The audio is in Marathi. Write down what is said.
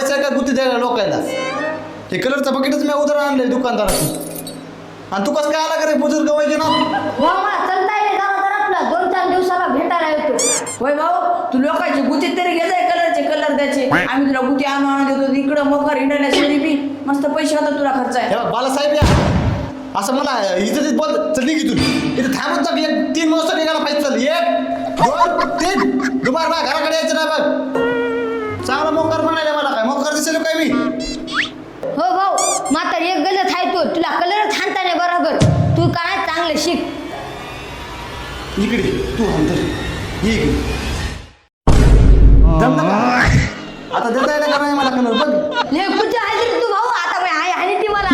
पैसा आहे का गुत्ती द्यायला लोकायला? हे कलरचं बकेटच मी उधार आणलंय दुकानदारातून. आणि तू कसं काय आला का रे बुजुर्ग वैगे ना? हो मला चलता येईल जरा आपला 2-4 दिवसाला भेटायला येतो. होय भाऊ, तू लोकांची गुती तरी घेताय कलरचे कलर द्यायचे. आम्ही तुला गुती आणून देतो इकडं मकर हिंडायला शरीफी मस्त पैसे होतात तुला खर्च आहे. बालासाहेब या असं मला इथं बोल चल निघ इथून. इथं थांबत जा. 3 वाजता निघायला पाहिजे. चल 1 2 3 दुपार बा घराकडे यायचं ना बघ. चांगला मोकर म्हणायला मला काय मोकर दिसेल काय मी? हो भाऊ म्हातारी एक गलत आहे तू तुला कलर थांबता नाही बरोबर. तू काय चांगलं शिक. इकडे तू अंतर ये इकडे. जमलं का? आता देता येईल का नाही मला कलर बघ. ले कुठे आहे तू भाऊ आता आहे ती मला